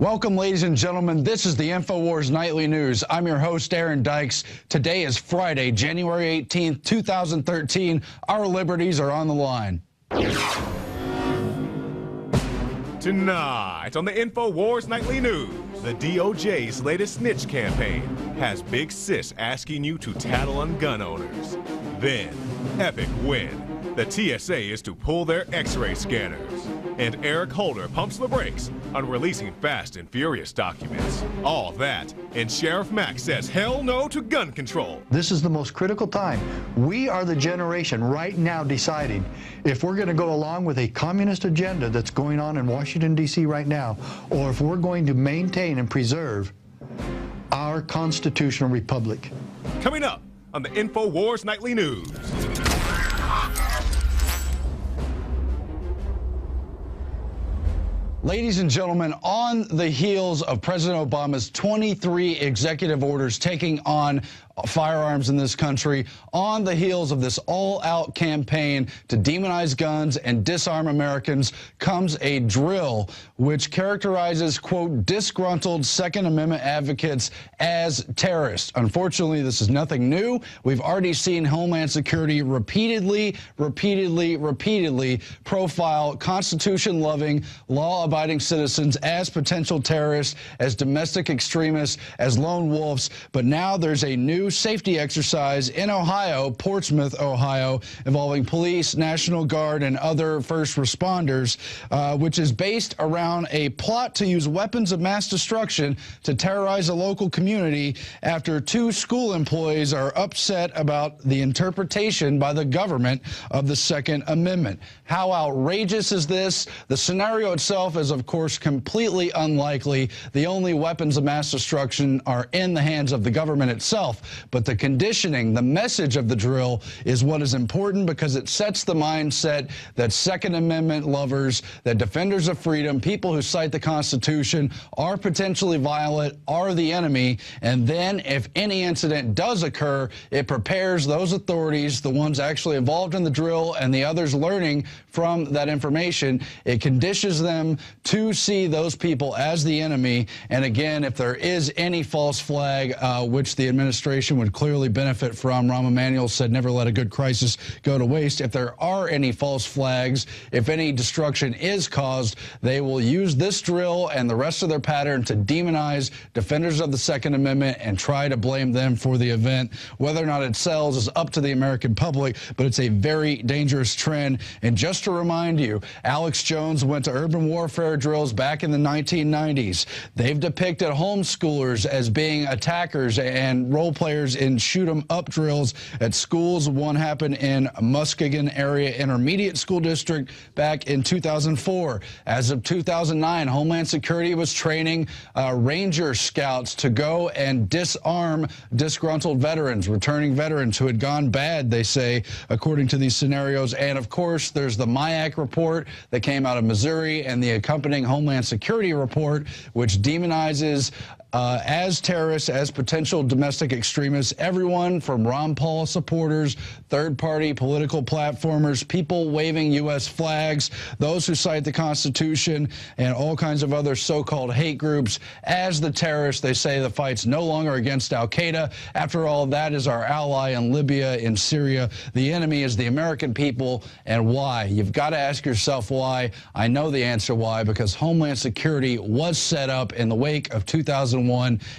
Welcome, ladies and gentlemen. This is the InfoWars Nightly News. I'm your host, Aaron Dykes. Today is Friday, January 18th, 2013. Our liberties are on the line. Tonight on the InfoWars Nightly News, the DOJ's latest snitch campaign has Big Sis asking you to tattle on gun owners. Then, epic win. The TSA is to pull their X-ray scanners. And Eric Holder pumps the brakes on releasing Fast and Furious documents. All that, and Sheriff Mack says hell no to gun control. This is the most critical time. We are the generation right now deciding if we're going to go along with a communist agenda that's going on in Washington, D.C. right now, or if we're going to maintain and preserve our constitutional republic. Coming up on the InfoWars Nightly News. Ladies and gentlemen, on the heels of President Obama's 23 executive orders taking on firearms in this country, on the heels of this all-out campaign to demonize guns and disarm Americans, comes a drill which characterizes, quote, disgruntled Second Amendment advocates as terrorists. Unfortunately, this is nothing new. We've already seen Homeland Security repeatedly profile Constitution-loving, law-abiding citizens as potential terrorists, as domestic extremists, as lone wolves. But now there's a new safety exercise in Ohio, Portsmouth, Ohio, involving police, National Guard, and other first responders, which is based around a plot to use weapons of mass destruction to terrorize a local community after two school employees are upset about the interpretation by the government of the Second Amendment. How outrageous is this? The scenario itself is, of course, completely unlikely. The only weapons of mass destruction are in the hands of the government itself. But the conditioning, the message of the drill is what is important, because it sets the mindset that Second Amendment lovers, that defenders of freedom, people who cite the Constitution, are potentially violent, are the enemy. And then if any incident does occur, it prepares those authorities, the ones actually involved in the drill and the others learning from that information, it conditions them to see those people as the enemy. And again, if there is any false flag, which the administration would clearly benefit from, Rahm Emanuel said never let a good crisis go to waste. If there are any false flags, if any destruction is caused, they will use this drill and the rest of their pattern to demonize defenders of the Second Amendment and try to blame them for the event. Whether or not it sells is up to the American public, but it's a very dangerous trend. And just to remind you, Alex Jones went to urban warfare drills back in the 1990s. They've depicted homeschoolers as being attackers and role players in shoot-'em-up drills at schools. One happened in Muskegon Area Intermediate School District back in 2004. As of 2009, Homeland Security was training Ranger Scouts to go and disarm disgruntled veterans, returning veterans who had gone bad, they say, according to these scenarios. And, of course, there's the MIAC report that came out of Missouri and the accompanying Homeland Security report, which demonizes as terrorists, as potential domestic extremists, everyone from Ron Paul supporters, third-party political platformers, people waving U.S. flags, those who cite the Constitution, and all kinds of other so-called hate groups as the terrorists. They say the fight's no longer against al-Qaeda. After all, that is our ally in Libya, in Syria. The enemy is the American people. And why? You've got to ask yourself why. I know the answer why, because Homeland Security was set up in the wake of 2001.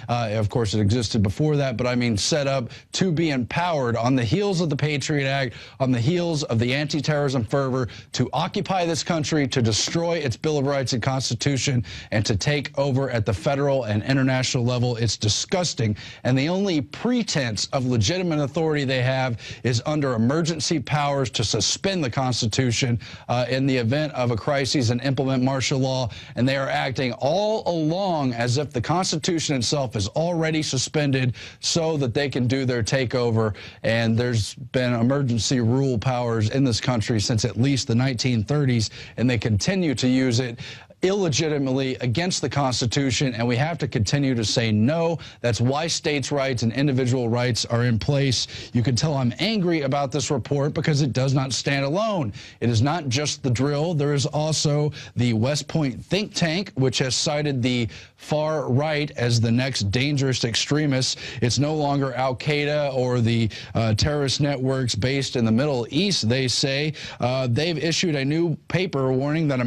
Of course, it existed before that, but I mean set up to be empowered on the heels of the Patriot Act, on the heels of the anti-terrorism fervor, to occupy this country, to destroy its Bill of Rights and Constitution, and to take over at the federal and international level. It's disgusting. And the only pretense of legitimate authority they have is under emergency powers to suspend the Constitution in the event of a crisis and implement martial law. And they are acting all along as if the Constitution itself is already suspended so that they can do their takeover. And there's been emergency rule powers in this country since at least the 1930s, and they continue to use it illegitimately against the Constitution, and we have to continue to say no. That's why states' rights and individual rights are in place. You can tell I'm angry about this report because it does not stand alone. It is not just the drill. There is also the West Point think tank, which has cited the far right as the next dangerous extremists. It's no longer Al-Qaeda or the terrorist networks based in the Middle East, they say. They've issued a new paper warning that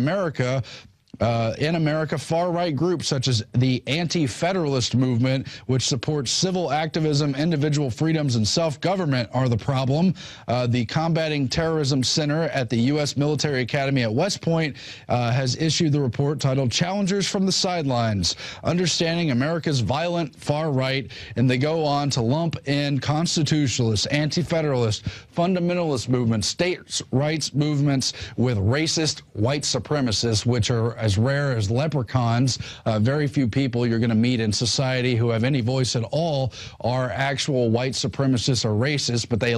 in America, far-right groups such as the Anti-Federalist Movement, which supports civil activism, individual freedoms, and self-government, are the problem. The Combating Terrorism Center at the U.S. Military Academy at West Point has issued the report titled Challengers from the Sidelines, Understanding America's Violent Far-Right, and they go on to lump in constitutionalists, anti-federalist, fundamentalist movements, states' rights movements with racist white supremacists, which are as rare as leprechauns. Very few people you're going to meet in society who have any voice at all are actual white supremacists or racists, but they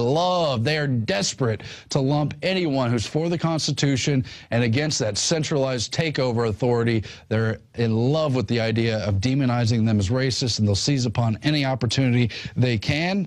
are desperate to lump anyone who's for the Constitution and against that centralized takeover authority. They're in love with the idea of demonizing them as racist, and they'll seize upon any opportunity they can.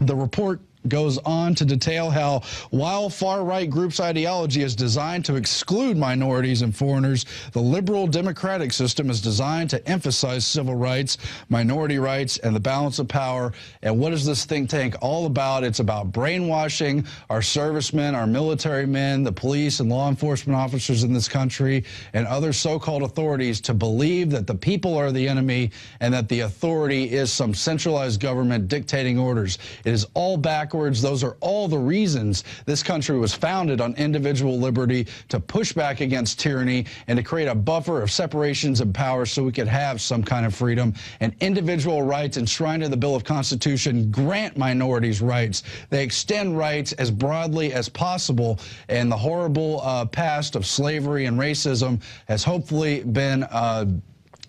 The report goes on to detail how, while far-right groups' ideology is designed to exclude minorities and foreigners, the liberal democratic system is designed to emphasize civil rights, minority rights, and the balance of power. And what is this think tank all about? It's about brainwashing our servicemen, our military men, the police and law enforcement officers in this country, and other so-called authorities to believe that the people are the enemy and that the authority is some centralized government dictating orders. It is all backwards. Those are all the reasons this country was founded on individual liberty, to push back against tyranny and to create a buffer of separations of power so we could have some kind of freedom. And individual rights enshrined in the Bill of Constitution grant minorities rights. They extend rights as broadly as possible, and the horrible past of slavery and racism has hopefully been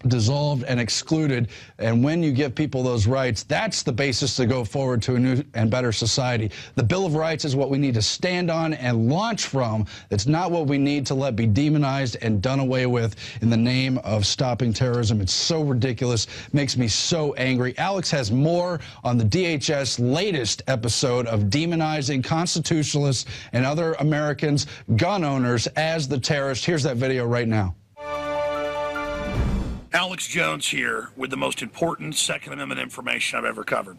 dissolved and excluded. And when you give people those rights, that's the basis to go forward to a new and better society. The Bill of Rights is what we need to stand on and launch from. It's not what we need to let be demonized and done away with in the name of stopping terrorism. It's so ridiculous, makes me so angry. Alex has more on the DHS latest episode of demonizing constitutionalists and other Americans, gun owners, as the terrorists. Here's that video right now. Alex Jones here with the most important Second Amendment information I've ever covered.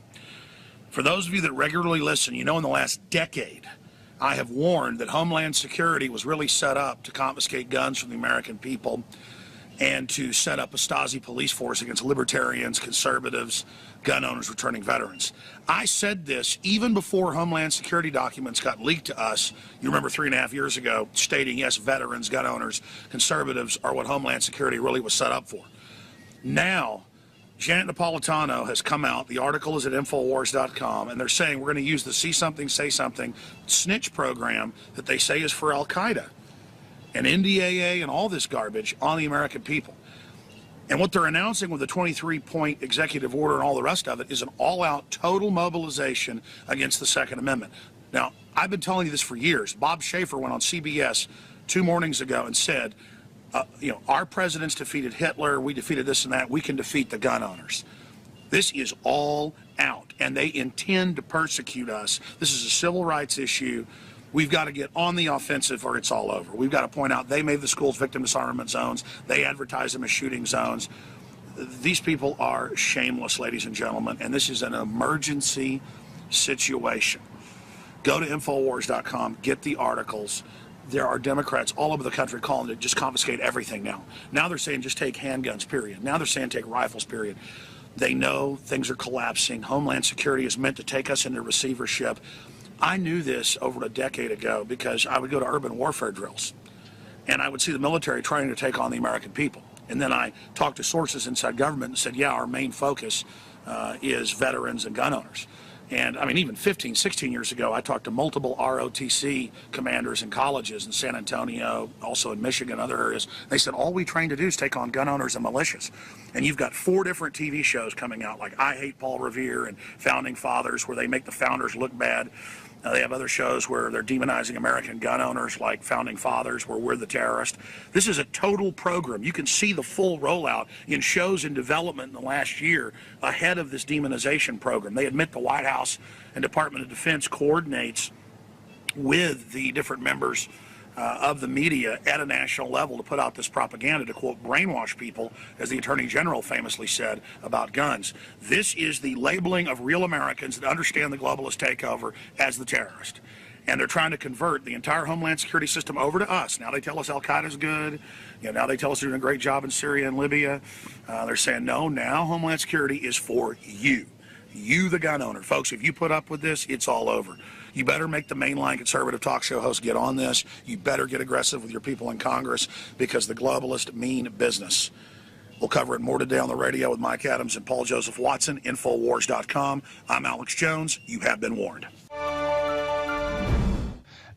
For those of you that regularly listen, you know in the last decade, I have warned that Homeland Security was really set up to confiscate guns from the American people and to set up a Stasi police force against libertarians, conservatives, gun owners, returning veterans. I said this even before Homeland Security documents got leaked to us. You remember 3.5 years ago, stating, yes, veterans, gun owners, conservatives are what Homeland Security really was set up for. Now, Janet Napolitano has come out, the article is at Infowars.com, and they're saying we're going to use the See Something, Say Something snitch program that they say is for Al-Qaeda and NDAA and all this garbage on the American people. And what they're announcing with the 23-point executive order and all the rest of it is an all-out total mobilization against the Second Amendment. Now, I've been telling you this for years. Bob Schaefer went on CBS 2 mornings ago and said, our presidents defeated Hitler, we defeated this and that, we can defeat the gun owners. This is all out, and they intend to persecute us. This is a civil rights issue. We've got to get on the offensive or it's all over. We've got to point out they made the schools victim disarmament zones. They advertise them as shooting zones. These people are shameless, ladies and gentlemen, and this is an emergency situation. Go to Infowars.com, get the articles. There are Democrats all over the country calling to just confiscate everything now. Now they're saying just take handguns, period. Now they're saying take rifles, period. They know things are collapsing. Homeland Security is meant to take us into receivership. I knew this over a decade ago because I would go to urban warfare drills, and I would see the military trying to take on the American people. And then I talked to sources inside government and said, yeah, our main focus is veterans and gun owners. And I mean, even 15, 16 years ago, I talked to multiple ROTC commanders in colleges in San Antonio, also in Michigan, other areas. They said, all we train to do is take on gun owners and militias. And you've got 4 different TV shows coming out, like I Hate Paul Revere and Founding Fathers, where they make the founders look bad. They have other shows where they're demonizing American gun owners like Founding Fathers, where we're the terrorist. This is a total program. You can see the full rollout in shows in development in the last year ahead of this demonization program. They admit the White House and Department of Defense coordinates with the different members of the media at a national level to put out this propaganda to, quote, brainwash people, as the Attorney General famously said about guns. This is the labeling of real Americans that understand the globalist takeover as the terrorist. And they're trying to convert the entire Homeland Security system over to us. Now they tell us Al-Qaeda's good. Now they tell us they're doing a great job in Syria and Libya. They're saying, no, now Homeland Security is for you. You, the gun owner. Folks, if you put up with this, it's all over. You better make the mainline conservative talk show hosts get on this. You better get aggressive with your people in Congress, because the globalists mean business. We'll cover it more today on the radio with Mike Adams and Paul Joseph Watson, Infowars.com. I'm Alex Jones. You have been warned.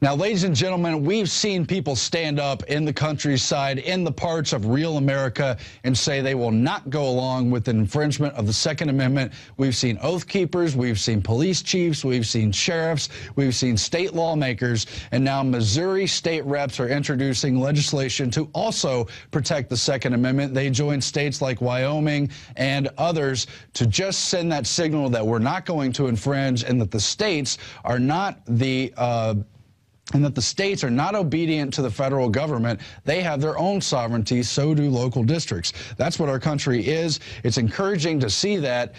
Now, ladies and gentlemen, we've seen people stand up in the countryside, in the parts of real America, and say they will not go along with the infringement of the Second Amendment. We've seen oath keepers, we've seen police chiefs, we've seen sheriffs, we've seen state lawmakers, and now Missouri state reps are introducing legislation to also protect the Second Amendment. They joined states like Wyoming and others to just send that signal that we're not going to infringe, and that the states are not obedient to the federal government. They have their own sovereignty, so do local districts. That's what our country is. It's encouraging to see that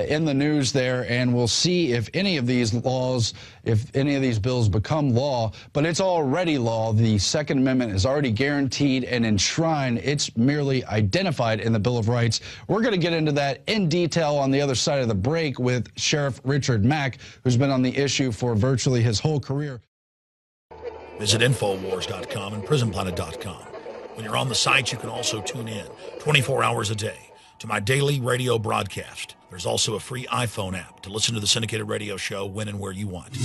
in the news there, and we'll see if any of these laws, if any of these bills become law, but it's already law. The Second Amendment is already guaranteed and enshrined. It's merely identified in the Bill of Rights. We're going to get into that in detail on the other side of the break with Sheriff Richard Mack, who's been on the issue for virtually his whole career. Visit Infowars.com and PrisonPlanet.com. When you're on the site, you can also tune in 24 hours a day to my daily radio broadcast. There's also a free iPhone app to listen to the syndicated radio show when and where you want.